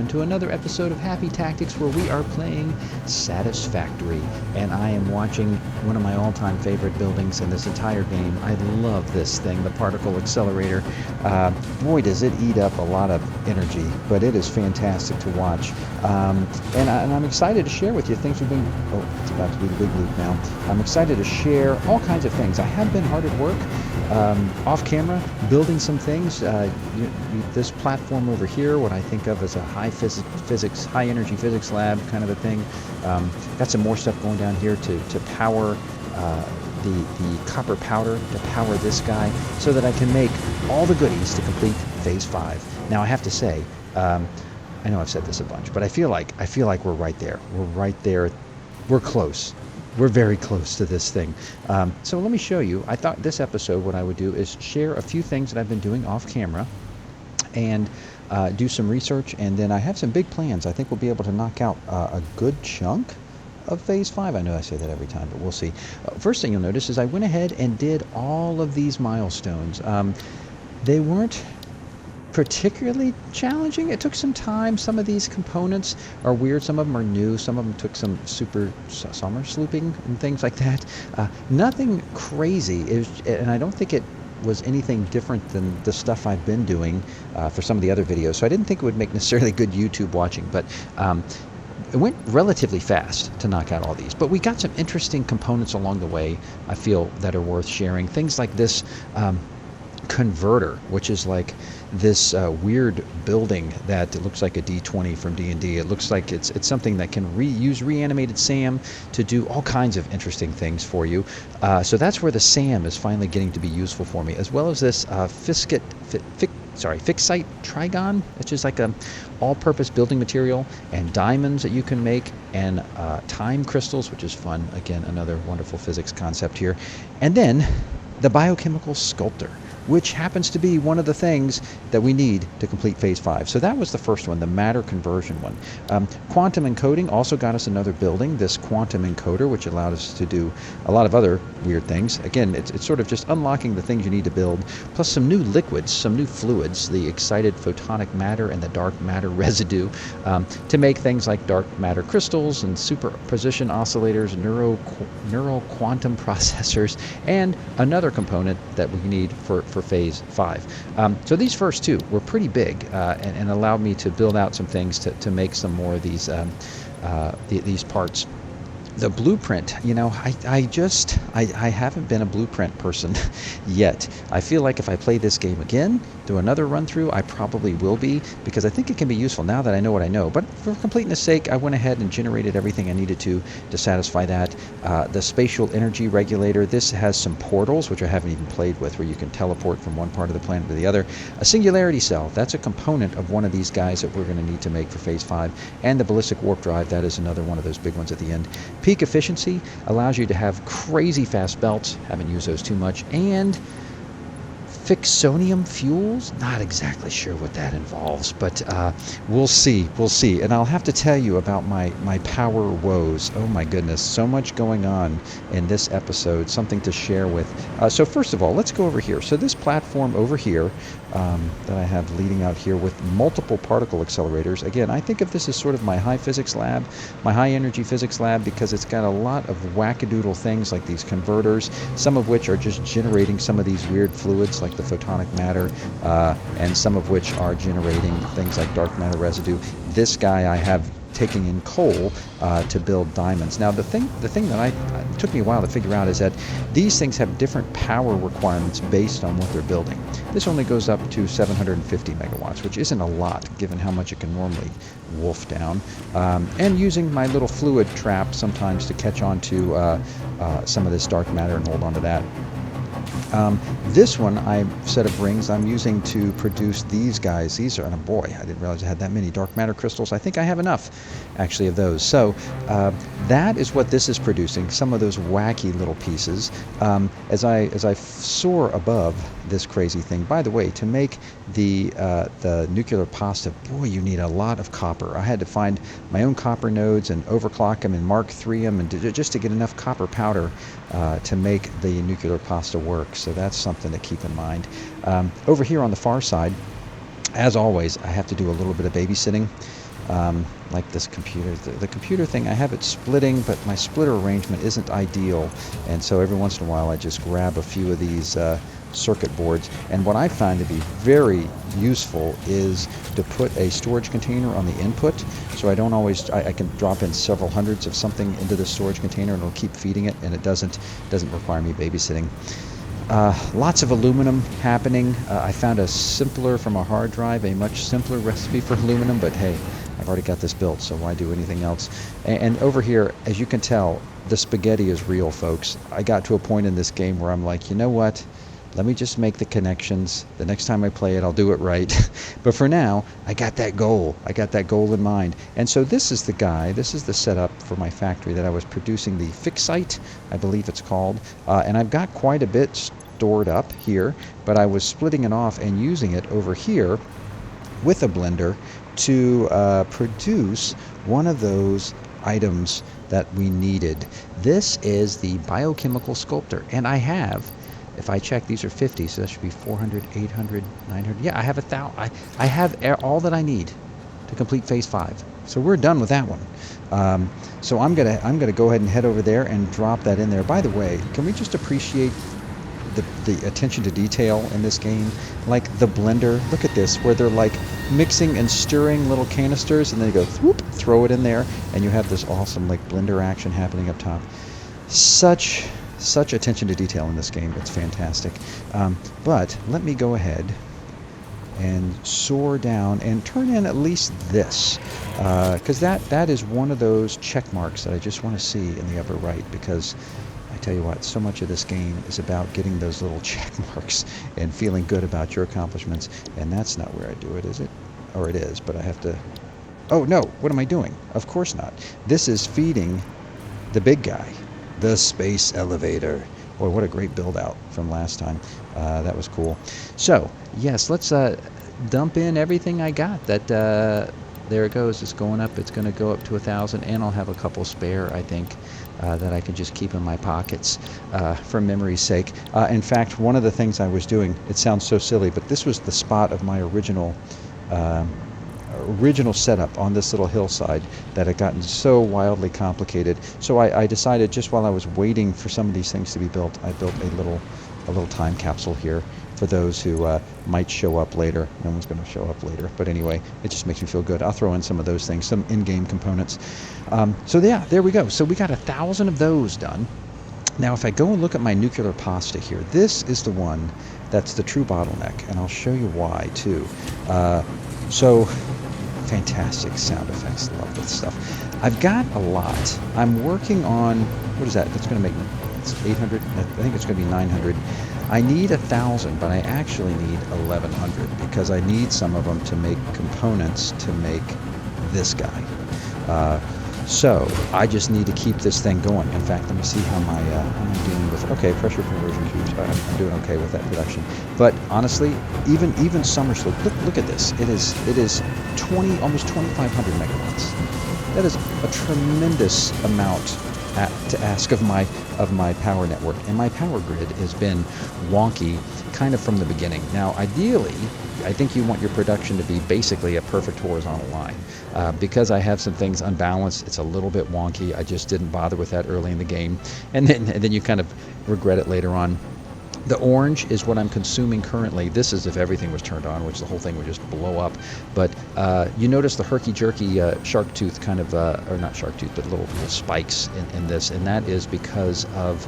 everyone, to another episode of Happy Tactics where we are playing Satisfactory. And I am watching one of my all-time favorite buildings in this entire game. I love this thing, the particle accelerator. Boy, does it eat up a lot of energy, but it is fantastic to watch. And I'm excited to share with you things we've been... Oh, it's about to be the big loop now. I'm excited to share all kinds of things. I have been hard at work, off camera, building some things. This platform over here, what I think of as a high energy physics lab kind of a thing. Got some more stuff going down here to power the copper powder, to power this guy, so that I can make all the goodies to complete phase 5. Now I have to say, I know I've said this a bunch, but I feel like we're right there. We're right there. We're close. We're very close to this thing. So let me show you. I thought this episode, what I would do is share a few things that I've been doing off camera and do some research, and then I have some big plans. I think we'll be able to knock out a good chunk of phase 5. I know I say that every time, but we'll see. First thing you'll notice is I went ahead and did all of these milestones. They weren't particularly challenging. It took some time. Some of these components are weird. Some of them are new. Some of them took some super summer slooping and things like that. Nothing crazy. And I don't think it was anything different than the stuff I've been doing for some of the other videos. So I didn't think it would make necessarily good YouTube watching, but it went relatively fast to knock out all these. But we got some interesting components along the way, I feel, that are worth sharing. Things like this converter, which is like this weird building that looks like a D20 from D&D. It looks like it's something that can use reanimated SAM to do all kinds of interesting things for you. So that's where the SAM is finally getting to be useful for me, as well as this Fixite Trigon, which is like a all-purpose building material, and diamonds that you can make, and time crystals, which is fun. Again, another wonderful physics concept here. And then the biochemical sculptor, which happens to be one of the things that we need to complete phase 5. So that was the first one, the matter conversion one. Quantum encoding also got us another building, this quantum encoder, which allowed us to do a lot of other weird things. Again, it's sort of just unlocking the things you need to build, plus some new liquids, some new fluids, the excited photonic matter and the dark matter residue, to make things like dark matter crystals and superposition oscillators, neural quantum processors, and another component that we need for phase 5. So these first two were pretty big and allowed me to build out some things to make some more of these parts. The blueprint, you know, I haven't been a blueprint person yet. I feel like if I play this game again, do another run through, I probably will be, because I think it can be useful now that I know what I know. But for completeness sake, I went ahead and generated everything I needed to satisfy that. The spatial energy regulator, this has some portals, which I haven't even played with, where you can teleport from one part of the planet to the other. A singularity cell, that's a component of one of these guys that we're going to need to make for phase 5. And the ballistic warp drive, that is another one of those big ones at the end. Peak efficiency allows you to have crazy fast belts. Haven't used those too much. And Fixonium fuels, not exactly sure what that involves, but we'll see. And I'll have to tell you about my power woes. Oh my goodness, so much going on in this episode, something to share with. So first of all, let's go over here. So this platform over here that I have leading out here with multiple particle accelerators. Again, I think of this as sort of my high physics lab, my high energy physics lab, because it's got a lot of wackadoodle things like these converters, some of which are just generating some of these weird fluids like the photonic matter, and some of which are generating things like dark matter residue. This guy I have taking in coal to build diamonds. Now the thing that it took me a while to figure out is that these things have different power requirements based on what they're building. This only goes up to 750 megawatts, which isn't a lot given how much it can normally wolf down. And using my little fluid trap sometimes to catch on to some of this dark matter and hold on to that. This one, set of rings I'm using to produce these guys. These are, and boy, I didn't realize I had that many dark matter crystals. I think I have enough, actually, of those. So that is what this is producing, some of those wacky little pieces. As I soar above this crazy thing. By the way, to make the nuclear pasta, boy, you need a lot of copper. I had to find my own copper nodes and overclock them and Mark III them, and just to get enough copper powder to make the nuclear pasta work. So that's something to keep in mind. Over here on the far side, as always, I have to do a little bit of babysitting. like this computer. The computer thing, I have it splitting, but my splitter arrangement isn't ideal, and so every once in a while I just grab a few of these circuit boards. And what I find to be very useful is to put a storage container on the input, so I don't always, I can drop in several hundreds of something into the storage container and it'll keep feeding it, and it doesn't require me babysitting. Lots of aluminum happening. I found a simpler, from a hard drive, a much simpler recipe for aluminum, but hey, I've already got this built, so why do anything else? And over here, as you can tell, the spaghetti is real, folks. I got to a point in this game where I'm like, you know what? Let me just make the connections. The next time I play it, I'll do it right. But for now, I got that goal. I got that goal in mind. And so this is the setup for my factory that I was producing, the Fixite, I believe it's called. And I've got quite a bit stored up here, but I was splitting it off and using it over here with a blender to produce one of those items that we needed. This is the biochemical sculptor, and I have, if I check, these are 50, so that should be 400, 800, 900. Yeah, I have 1,000. I have all that I need to complete phase 5. So we're done with that one. So I'm gonna go ahead and head over there and drop that in there. By the way, can we just appreciate the attention to detail in this game? Like the blender, look at this, where they're like mixing and stirring little canisters, and then they go whoop, throw it in there, and you have this awesome like blender action happening up top. Such attention to detail in this game. It's fantastic. But let me go ahead and soar down and turn in at least this, because that is one of those check marks that I just want to see in the upper right, because I tell you what, so much of this game is about getting those little check marks and feeling good about your accomplishments, and that's not where I do it, is it? Or it is, but I have to... Oh no, what am I doing? Of course not. This is feeding the big guy, the space elevator. Boy, what a great build out from last time. That was cool. So, yes, let's dump in everything I got. That there it goes. It's going up. It's going to go up to 1,000, and I'll have a couple spare, I think, that I can just keep in my pockets for memory's sake. In fact, one of the things I was doing, it sounds so silly, but this was the spot of my original setup on this little hillside that had gotten so wildly complicated. So I decided, just while I was waiting for some of these things to be built, I built a little time capsule here for those who might show up later. No one's going to show up later, but anyway, it just makes me feel good. I'll throw in some of those things, some in-game components. So yeah, there we go. So we got 1,000 of those done. Now, if I go and look at my nuclear pasta here, this is the one that's the true bottleneck, and I'll show you why too. So fantastic sound effects. Love this stuff. I've got a lot. I'm working on, what is that? That's going to make, it's 800. I think it's going to be 900. I need 1,000, but I actually need 1,100 because I need some of them to make components to make this guy. So I just need to keep this thing going. In fact, let me see how I'm dealing with. Okay, pressure conversion cubes. I'm doing okay with that production. But honestly, even summer slope. Look at this. It is 20, almost 2,500 megawatts. That is a tremendous amount to ask of my power network, and my power grid has been wonky kind of from the beginning. Now, ideally, I think you want your production to be basically a perfect horizontal line. Because I have some things unbalanced, it's a little bit wonky. I just didn't bother with that early in the game, and then you kind of regret it later on. The orange is what I'm consuming currently. This is if everything was turned on, which the whole thing would just blow up. But you notice the herky-jerky shark tooth kind of, or not shark tooth, but little spikes in this, and that is because of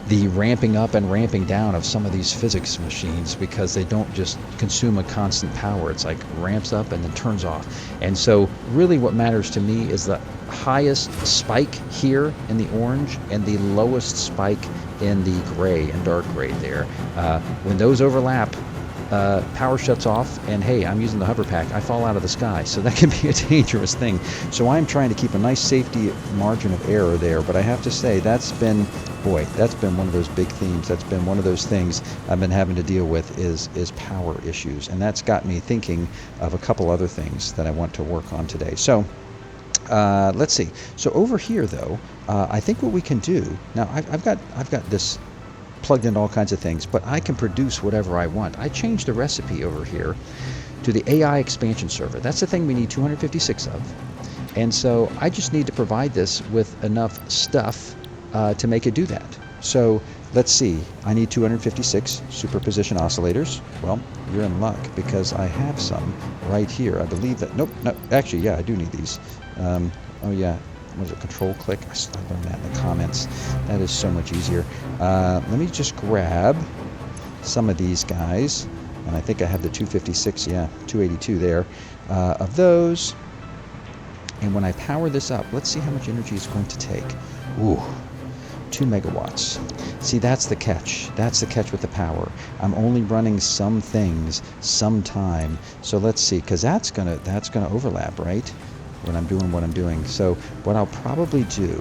the ramping up and ramping down of some of these physics machines, because they don't just consume a constant power. It's like ramps up and then turns off. And so really what matters to me is the highest spike here in the orange and the lowest spike in the gray and dark gray there. When those overlap, power shuts off, and hey, I'm using the hover pack, I fall out of the sky, so that can be a dangerous thing. So I'm trying to keep a nice safety margin of error there, but I have to say that's been one of those big themes. That's been one of those things I've been having to deal with is power issues, and that's got me thinking of a couple other things that I want to work on today. So let's see. So over here though, I think what we can do now, I've got this plugged into all kinds of things, but I can produce whatever I want. I changed the recipe over here to the AI expansion server. That's the thing we need 256 of. And so I just need to provide this with enough stuff to make it do that. So let's see, I need 256 superposition oscillators. Well, you're in luck because I have some right here. I believe that, nope, no, actually, yeah, I do need these. Oh yeah, was it control click? I learned that in the comments. That is so much easier. Let me just grab some of these guys. And I think I have the 256, yeah, 282 there, of those. And when I power this up, let's see how much energy it's going to take. Ooh, 2 megawatts. See, that's the catch. That's the catch with the power. I'm only running some things sometime. So let's see, because that's gonna overlap, right? When I'm doing what I'm doing. So what I'll probably do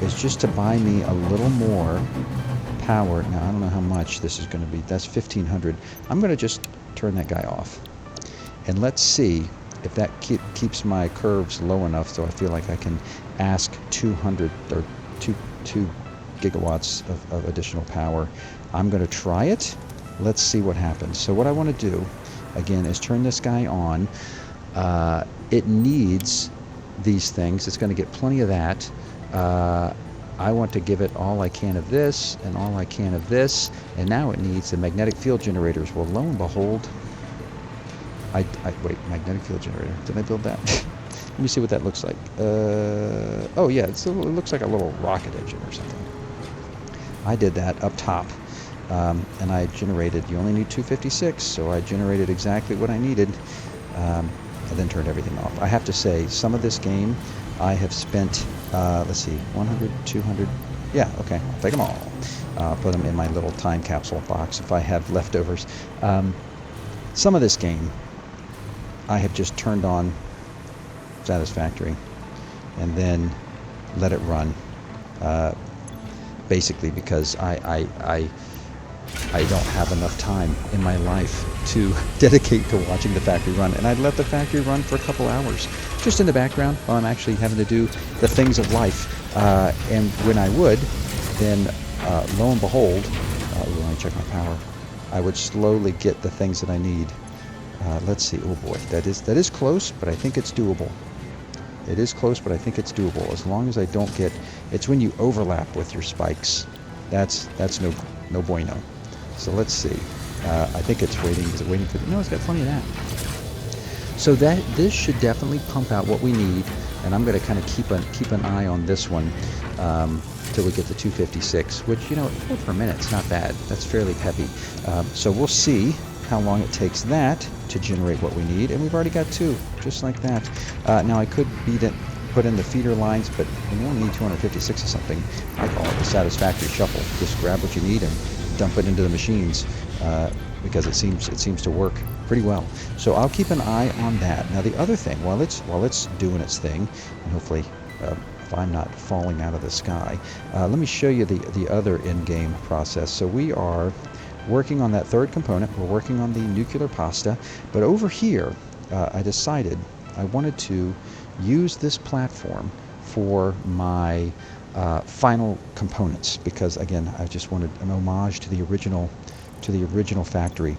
is just to buy me a little more power. Now I don't know how much this is going to be. That's 1500. I'm going to just turn that guy off, and let's see if that keeps my curves low enough so I feel like I can ask 200 or 2 gigawatts of additional power. I'm going to try it. Let's see what happens. So what I want to do again is turn this guy on. It needs these things. It's going to get plenty of that. I want to give it all I can of this and all I can of this, and now it needs the magnetic field generators. Well, lo and behold, wait, magnetic field generator. Did I build that? Let me see what that looks like. Oh yeah, it looks like a little rocket engine or something. I did that up top, and I generated. You only need 256, so I generated exactly what I needed, and then turned everything off. I have to say, some of this game I have spent. Let's see, 100, 200. Yeah, okay, I'll take them all. Put them in my little time capsule box if I have leftovers. Some of this game I have just turned on Satisfactory and then let it run, basically because I don't have enough time in my life to dedicate to watching the factory run, and I'd let the factory run for a couple hours just in the background while I'm actually having to do the things of life, and when I would, then lo and behold, let me check my power, I would slowly get the things that I need. Let's see. Oh boy, that is close, but I think it's doable. It is close, but I think it's doable as long as I don't get. It's when you overlap with your spikes. That's no bueno. So let's see. I think it's waiting. Is it waiting for? No, it's got plenty of that. So this should definitely pump out what we need, and I'm going to kind of keep an eye on this one till we get to 256, which, you know, for a minute, it's not bad. That's fairly heavy. So we'll see how long it takes that to generate what we need, and we've already got 2, just like that. Now I could put in the feeder lines, but we only need 256 or something. I call it the Satisfactory shuffle. Just grab what you need and dump it into the machines, because it seems to work pretty well. So I'll keep an eye on that. Now the other thing, while it's doing its thing, and hopefully if I'm not falling out of the sky, let me show you the other in-game process. So we are working on that third component. We're working on the nuclear pasta, but over here I decided I wanted to use this platform for my final components, because again, I just wanted an homage to the original factory.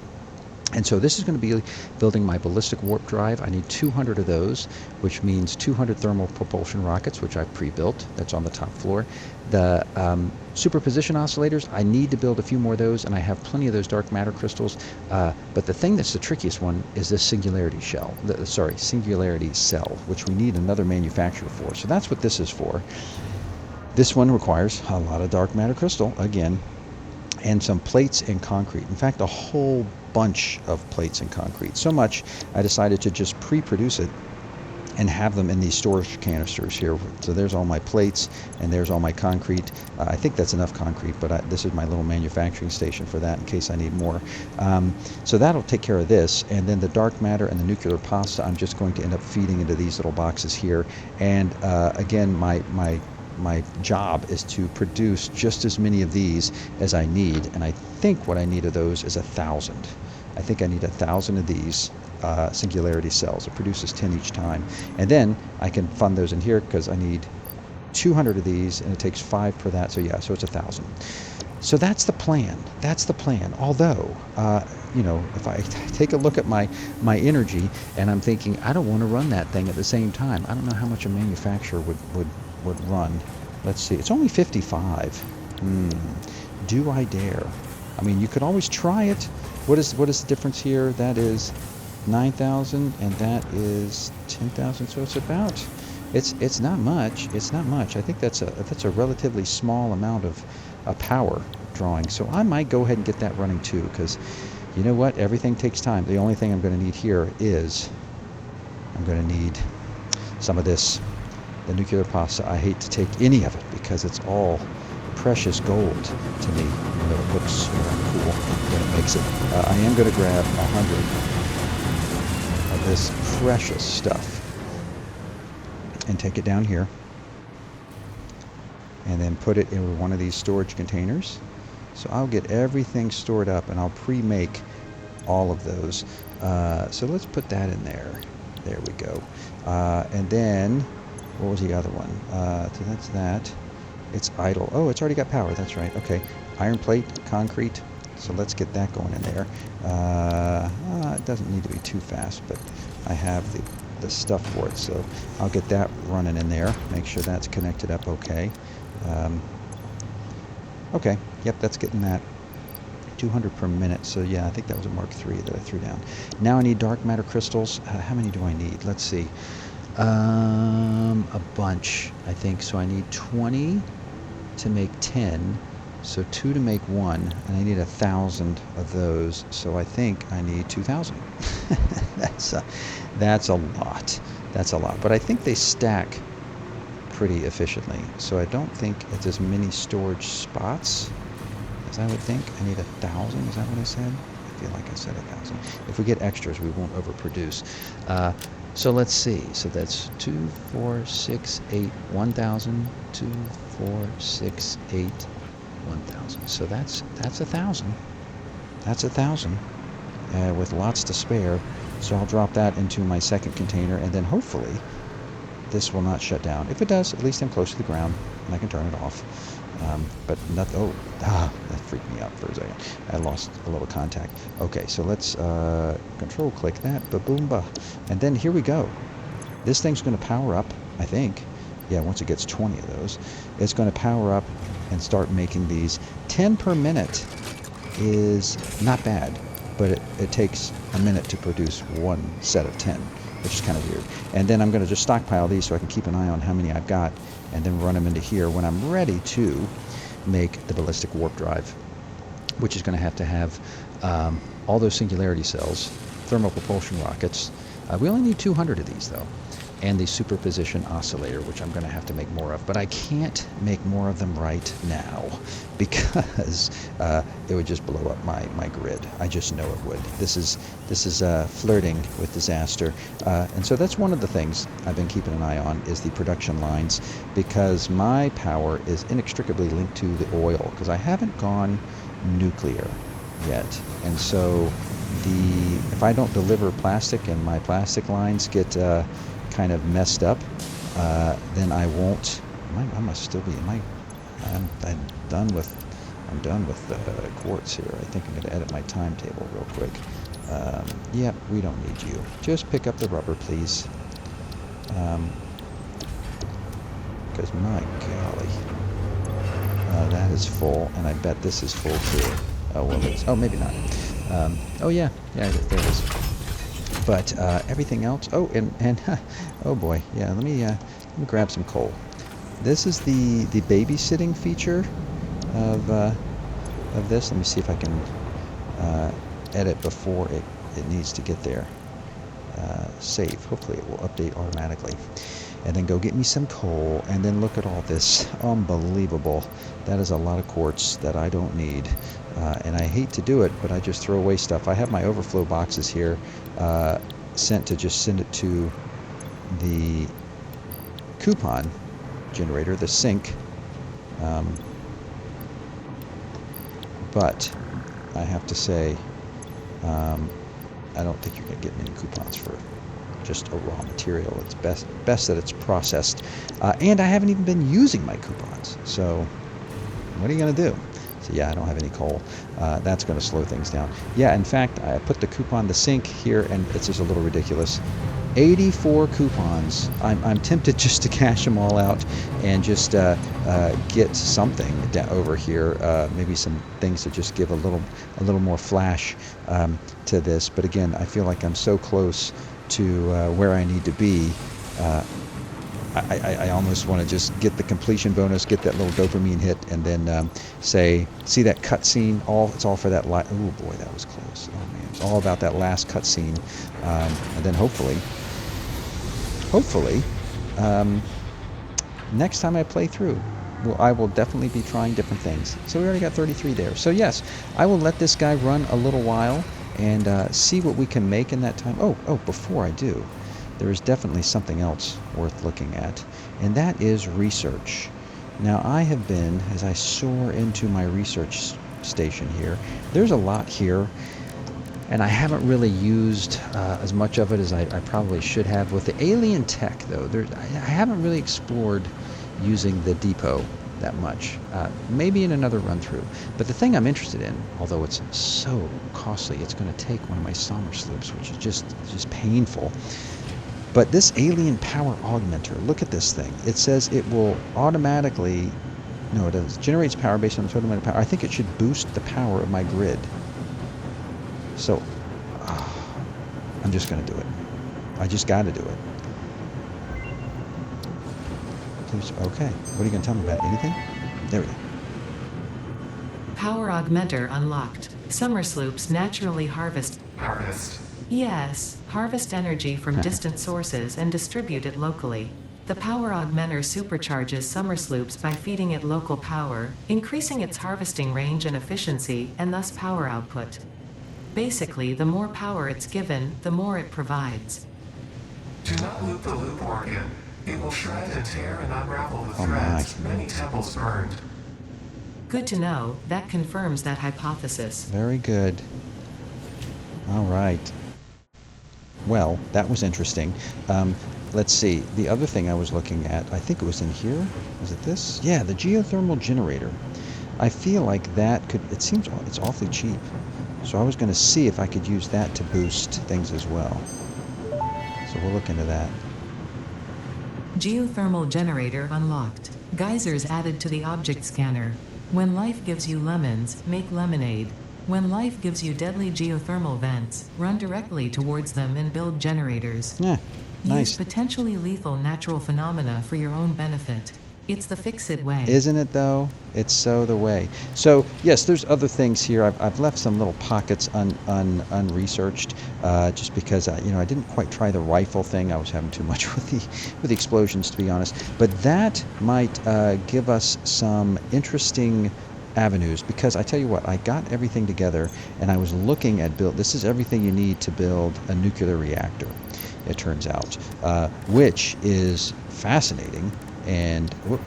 And so this is going to be building my ballistic warp drive. I need 200 of those, which means 200 thermal propulsion rockets, which I've pre-built. That's on the top floor. The superposition oscillators, I need to build a few more of those, and I have plenty of those dark matter crystals. But the thing that's the trickiest one is this singularity singularity cell, which we need another manufacturer for. So that's what this is for. This one requires a lot of dark matter crystal, again, and some plates and concrete. In fact, a whole bunch of plates and concrete. So much, I decided to just pre-produce it and have them in these storage canisters here. So there's all my plates, and there's all my concrete. I think that's enough concrete, but this is my little manufacturing station for that in case I need more. So that'll take care of this, and then the dark matter and the nuclear pasta, I'm just going to end up feeding into these little boxes here. And again, my job is to produce just as many of these as I need, and I think what I need of those is 1,000. I think I need 1,000 of these singularity cells. It produces 10 each time, and then I can fund those in here because I need 200 of these, and it takes 5 per that. So yeah, so it's 1,000. So that's the plan. That's the plan. Although, you know, if I take a look at my energy and I'm thinking, I don't want to run that thing at the same time. I don't know how much a manufacturer would run. Let's see. It's only 55. Do I dare? I mean, you could always try it. What is the difference here? That is 9,000 and that is 10,000. So it's about, it's not much. It's not much. I think that's a relatively small amount of power drawing. So I might go ahead and get that running too, because you know what? Everything takes time. The only thing I'm going to need here is I'm going to need some of this, the nuclear pasta. I hate to take any of it because it's all precious gold to me. You know, it looks cool when it makes it. I am going to grab 100 of this precious stuff and take it down here and then put it in one of these storage containers. So I'll get everything stored up and I'll pre-make all of those. So let's put that in there. There we go. And then, what was the other one? So that's that. It's idle. Oh, it's already got power. That's right. Okay. Iron plate, concrete. So let's get that going in there. It doesn't need to be too fast, but I have the stuff for it. So I'll get that running in there. Make sure that's connected up okay. Okay. Yep, that's getting that. 200 per minute. So yeah, I think that was a Mark III that I threw down. Now I need dark matter crystals. How many do I need? Let's see. A bunch, I think. So I need 20 to make 10. So 2 to make 1, and I need 1,000 of those. So I think I need 2,000. That's a lot. That's a lot. But I think they stack pretty efficiently. So I don't think it's as many storage spots as I would think. I need 1,000. Is that what I said? I feel like I said 1,000. If we get extras, we won't overproduce. So let's see. So that's 2, 4, 6, 8, 1,000. 2, 4, 6, 8, 1,000. So that's 1,000. That's 1,000 with lots to spare. So I'll drop that into my second container, and then hopefully this will not shut down. If it does, at least I'm close to the ground and I can turn it off. But not. That freaked me out for a second. I lost a little contact. Okay, so let's control click that. Ba-boom-ba. And then here we go. This thing's going to power up, I think. Yeah, once it gets 20 of those, it's going to power up and start making these. 10 per minute is not bad, but it takes a minute to produce one set of 10, which is kind of weird. And then I'm going to just stockpile these so I can keep an eye on how many I've got, and then run them into here when I'm ready to make the ballistic warp drive, which is going to have all those singularity cells, thermal propulsion rockets. We only need 200 of these though, and the superposition oscillator, which I'm going to have to make more of. But I can't make more of them right now because it would just blow up my grid. I just know it would. This is flirting with disaster. And so that's one of the things I've been keeping an eye on is the production lines, because my power is inextricably linked to the oil, because I haven't gone nuclear yet. And so if I don't deliver plastic and my plastic lines get kind of messed up, then I won't. I must still be. I'm done with quartz here. I think I'm going to edit my timetable real quick. Yep, we don't need you. Just pick up the rubber, please. Because my golly, that is full, and I bet this is full too. Oh well, maybe not. Oh yeah, there it is. But everything else. Oh, and oh boy, yeah. Let me grab some coal. This is the babysitting feature of this. Let me see if I can edit before it needs to get there. Save. Hopefully it will update automatically. And then go get me some coal, and then look at all this. Unbelievable. That is a lot of quartz that I don't need. And I hate to do it, but I just throw away stuff. I have my overflow boxes here sent to send it to the coupon generator, the sink. But I have to say, I don't think you're going to get many coupons for just a raw material. It's best that it's processed. And I haven't even been using my coupons. So what are you going to do? So yeah, I don't have any coal. That's going to slow things down. Yeah, in fact, I put the coupon, the sink here, and it's just a little ridiculous. 84 coupons. I'm tempted just to cash them all out and just get something over here. Maybe some things to just give a little more flash to this. But again, I feel like I'm so close to where I need to be. I almost want to just get the completion bonus, get that little dopamine hit, and then say, see that cutscene? It's all for that. Oh boy, that was close. Oh man, it's all about that last cutscene, and then hopefully, next time I play through, I will definitely be trying different things. So we already got 33 there. So yes, I will let this guy run a little while and see what we can make in that time. Oh, before I do, there is definitely something else worth looking at, and that is research. Now I have been, as I soar into my research station here, there's a lot here, and I haven't really used as much of it as I probably should have. With the alien tech, though, I haven't really explored using the depot that much. Maybe in another run-through. But the thing I'm interested in, although it's so costly, it's going to take one of my summer sloops, which is just painful. But this alien power augmenter, look at this thing. It says it will automatically, no, it does, generates power based on the total amount of power. I think it should boost the power of my grid. So, I'm just going to do it. I just got to do it. Please, okay. What are you going to tell me about? Anything? There we go. Power augmenter unlocked. Summer sloops naturally harvest. Yes, harvest energy from distant sources and distribute it locally. The power augmenter supercharges summer sloops by feeding it local power, increasing its harvesting range and efficiency, and thus power output. Basically, the more power it's given, the more it provides. Do not loop the loop organ. It will shred and tear and unravel the threads. Many temples burned. Good to know. That confirms that hypothesis. Very good. All right. Well, that was interesting. Let's see. The other thing I was looking at, I think it was in here. Was it this? Yeah, the geothermal generator. I feel like that could, it seems it's awfully cheap. So I was going to see if I could use that to boost things as well. So we'll look into that. Geothermal generator unlocked. Geysers added to the object scanner. When life gives you lemons, make lemonade. When life gives you deadly geothermal vents, run directly towards them and build generators. Yeah, nice. Use potentially lethal natural phenomena for your own benefit. It's the fix-it way. Isn't it, though? It's so the way. So, yes, there's other things here. I've left some little pockets unresearched, just because, I didn't quite try the rifle thing. I was having too much with the explosions, to be honest. But that might give us some interesting avenues, because I tell you what, I got everything together, and I was looking at this is everything you need to build a nuclear reactor, it turns out, which is fascinating. And what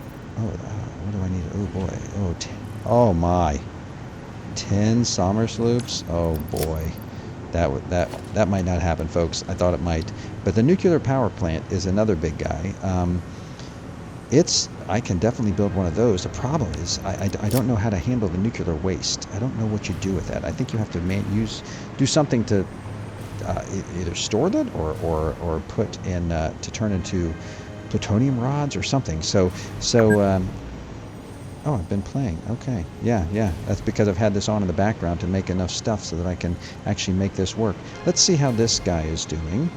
do I need? Oh boy! Oh my! 10 summer sloops. Oh boy, that might not happen, folks. I thought it might, but the nuclear power plant is another big guy. I can definitely build one of those. The problem is I don't know how to handle the nuclear waste. I don't know what you do with that. I think you have to do something to either store that or put in to turn into plutonium rods or something. So I've been playing. Okay, yeah. That's because I've had this on in the background to make enough stuff so that I can actually make this work. Let's see how this guy is doing.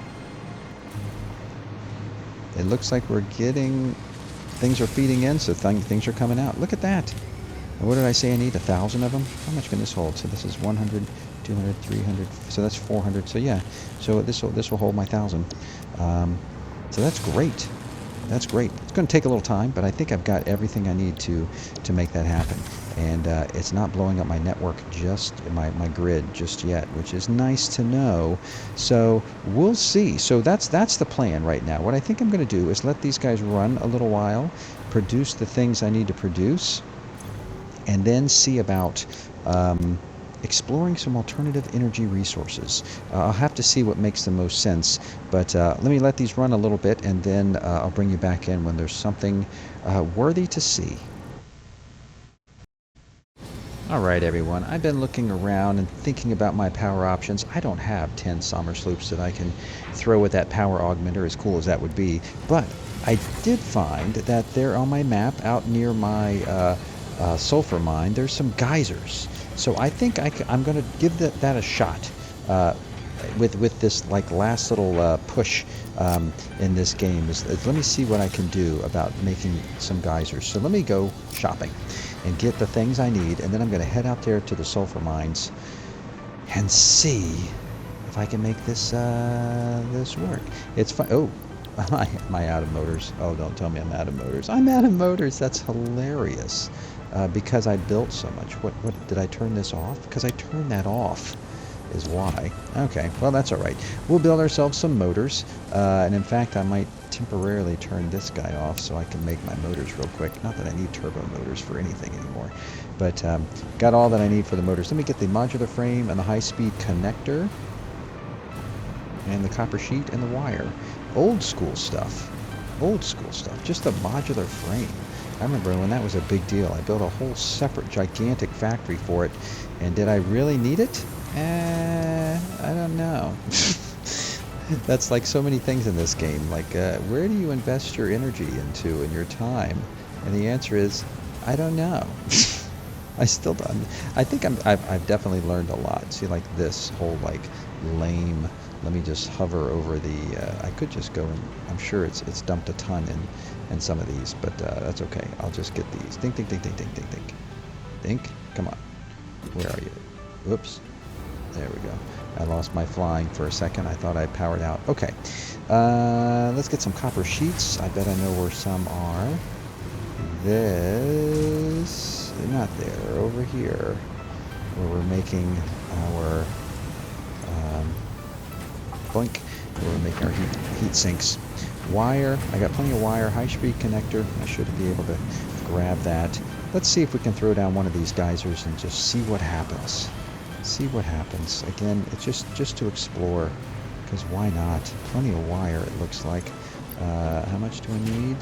It looks like we're getting, things are feeding in, so things are coming out. Look at that. And what did I say I need? 1,000 of them? How much can this hold? So this is 100, 200, 300, so that's 400. So yeah, so this will hold my 1,000. So that's great. That's great. It's going to take a little time, but I think I've got everything I need to make that happen. And it's not blowing up my network, my grid just yet, which is nice to know. So we'll see. So that's the plan right now. What I think I'm going to do is let these guys run a little while, produce the things I need to produce, and then see about exploring some alternative energy resources. I'll have to see what makes the most sense, but let me let these run a little bit, and then I'll bring you back in when there's something worthy to see. Alright everyone, I've been looking around and thinking about my power options. I don't have 10 summer sloops that I can throw with that power augmenter, as cool as that would be. But I did find that there on my map, out near my sulfur mine, there's some geysers. So I think I'm going to give that a shot with this like last little push in this game. Let me see what I can do about making some geysers. So let me go shopping and get the things I need, and then I'm going to head out there to the sulfur mines and see if I can make this this work. It's fun. Oh, am I out of motors? Oh, don't tell me I'm out of motors. I'm out of motors. That's hilarious. Because I built so much. What did I turn this off? Because I turned that off is why. Okay, well that's all right. We'll build ourselves some motors, and in fact I might temporarily turn this guy off so I can make my motors real quick. Not that I need turbo motors for anything anymore, but got all that I need for the motors. Let me get the modular frame and the high-speed connector and the copper sheet and the wire. Old school stuff. Old school stuff. Just a modular frame. I remember when that was a big deal. I built a whole separate gigantic factory for it, and did I really need it? I don't know. That's like so many things in this game. Like, where do you invest your energy into and your time? And the answer is, I don't know. I still don't. I think I've definitely learned a lot. See, like this whole like lame. Let me just hover over the. I could just go and I'm sure it's dumped a ton in some of these, but that's okay. I'll just get these. Think, think, think, think, think, think, think. Think. Come on. Where are you? Whoops. There we go. I lost my flying for a second. I thought I powered out. Okay. Let's get some copper sheets. I bet I know where some are. This... Not there. Over here. Where we're making our... boink. Where we're making our heat sinks. Wire. I got plenty of wire. High-speed connector. I should be able to grab that. Let's see if we can throw down one of these geysers and just see what happens. See what happens. Again, it's just to explore, because why not? Plenty of wire, it looks like. How much do I need?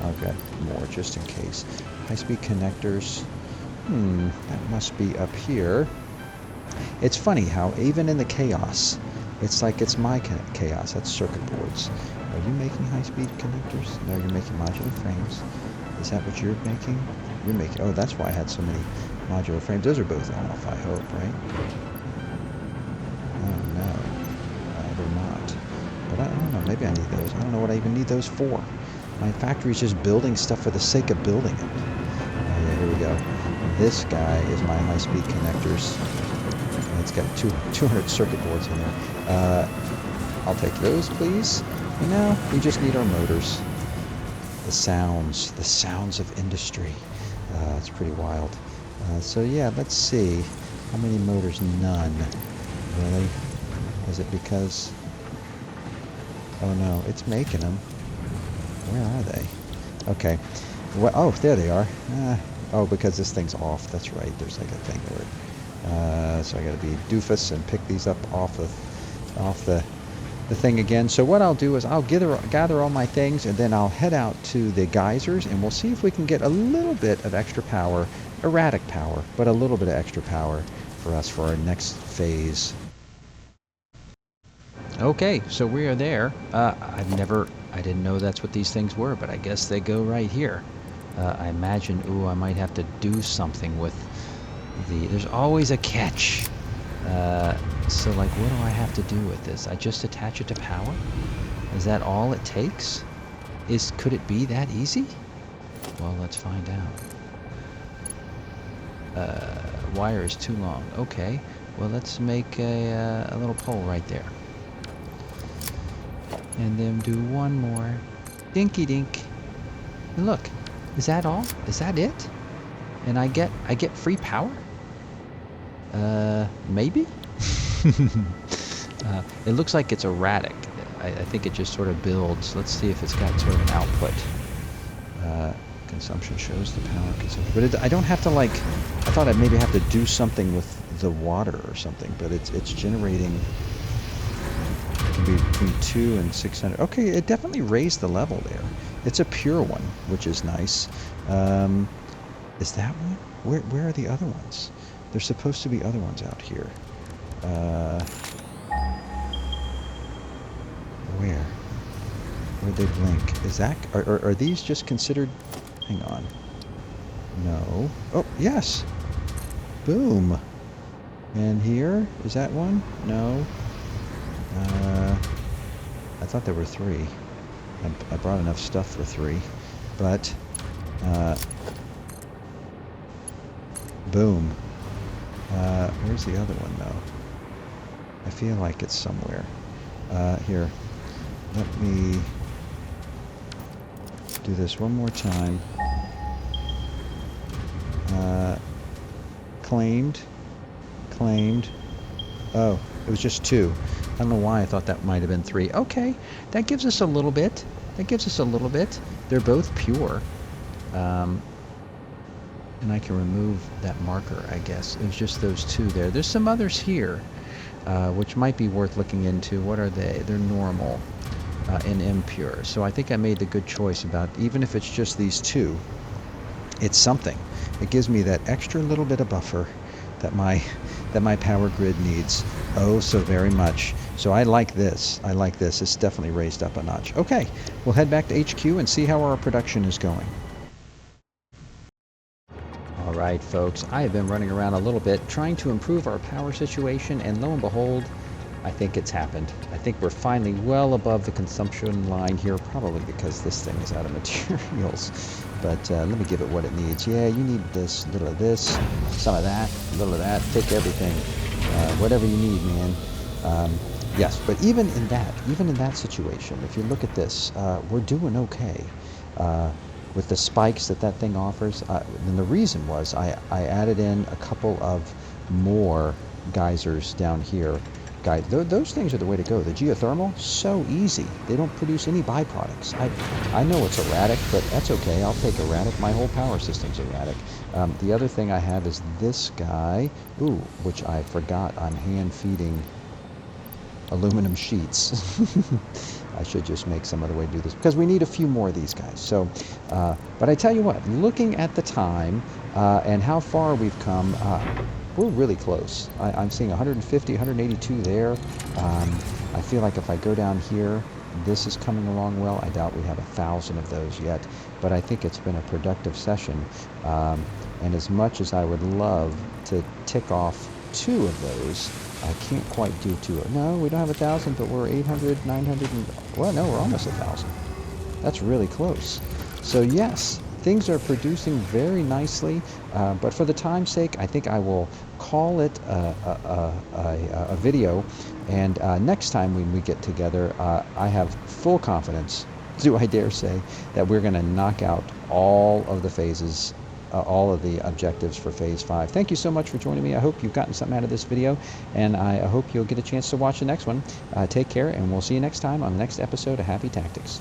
I've got more just in case. High-speed connectors. That must be up here. It's funny how even in the chaos, it's like it's my chaos. That's circuit boards. Are you making high-speed connectors? No, you're making modular frames. Is that what you're making? You're making... Oh, that's why I had so many modular frames. Those are both off, I hope, right? Oh, no. They're not. But I don't know. Maybe I need those. I don't know what I even need those for. My factory's just building stuff for the sake of building it. Oh, yeah, here we go. This guy is my high-speed connectors. And it's got 200 circuit boards in there. I'll take those, please. And now we just need our motors. The sounds of industry. It's pretty wild. So yeah, let's see. How many motors? None. Really? Is it because... Oh no, it's making them. Where are they? Okay. Well, oh, there they are. Oh, because this thing's off. That's right. There's like a thing there. So I gotta be doofus and pick these up off the thing again. So what I'll do is I'll gather all my things, and then I'll head out to the geysers, and we'll see if we can get a little bit of extra power, erratic power, but a little bit of extra power for us for our next phase. Okay, so we are there. I didn't know that's what these things were, but I guess they go right here. I imagine, I might have to do something with there's always a catch. So like, what do I have to do with this? I just attach it to power? Is that all it takes? Could it be that easy? Well, let's find out. Wire is too long. Okay, well let's make a little pole right there. And then do one more. Dinky dink. And look, is that all? Is that it? And I get free power? Maybe? It looks like it's erratic. I think it just sort of builds. Let's see if it's got sort of an output. Consumption shows the power consumption. But I don't have to like... I thought I'd maybe have to do something with the water or something. But it's generating... It can be between 2 and 600. Okay, it definitely raised the level there. It's a pure one, which is nice. Is that one? Where are the other ones? There's supposed to be other ones out here. Where? Where'd they blink? Is that... Are these just considered... Hang on. No. Oh, yes! Boom! And here? Is that one? No. I thought there were 3. I brought enough stuff for 3. But... boom. Where's the other one, though? I feel like it's somewhere. Here. Let me do this one more time. Claimed. Claimed. Oh, it was just 2. I don't know why I thought that might have been 3. Okay, that gives us a little bit. That gives us a little bit. They're both pure. And I can remove that marker, I guess. It was just those 2 there. There's some others here, which might be worth looking into. What are they? They're normal and impure. So I think I made the good choice about, even if it's just these 2, it's something. It gives me that extra little bit of buffer that my power grid needs oh so very much. So I like this. I like this. It's definitely raised up a notch. Okay, we'll head back to HQ and see how our production is going. All right, folks, I have been running around a little bit trying to improve our power situation, and lo and behold, I think it's happened. I think we're finally well above the consumption line here, probably because this thing is out of materials. But let me give it what it needs. Yeah, you need this, a little of this, some of that, a little of that. Take everything, whatever you need, man. Yes, but even in that situation, if you look at this, we're doing okay. With the spikes that thing offers, and the reason was I added in a couple of more geysers down here. Those things are the way to go. The geothermal, so easy. They don't produce any byproducts. I know it's erratic, but that's okay. I'll take erratic. My whole power system's erratic. The other thing I have is this guy, which I forgot. I'm hand feeding aluminum sheets. I should just make some other way to do this, because we need a few more of these guys. So, but I tell you what, looking at the time and how far we've come, we're really close. I'm seeing 150, 182 there. I feel like if I go down here, this is coming along well. I doubt we have 1,000 of those yet, but I think it's been a productive session. And as much as I would love to tick off 2 of those, I can't quite do 2. No, we don't have 1,000, but we're 800, 900, well, no, we're almost 1,000. That's really close. So yes, things are producing very nicely, but for the time's sake, I think I will call it a video, and next time when we get together, I have full confidence, do I dare say, that we're going to knock out all of the phases, all of the objectives for Phase 5. Thank you so much for joining me. I hope you've gotten something out of this video, and I hope you'll get a chance to watch the next one. Take care, and we'll see you next time on the next episode of Happy Tactics.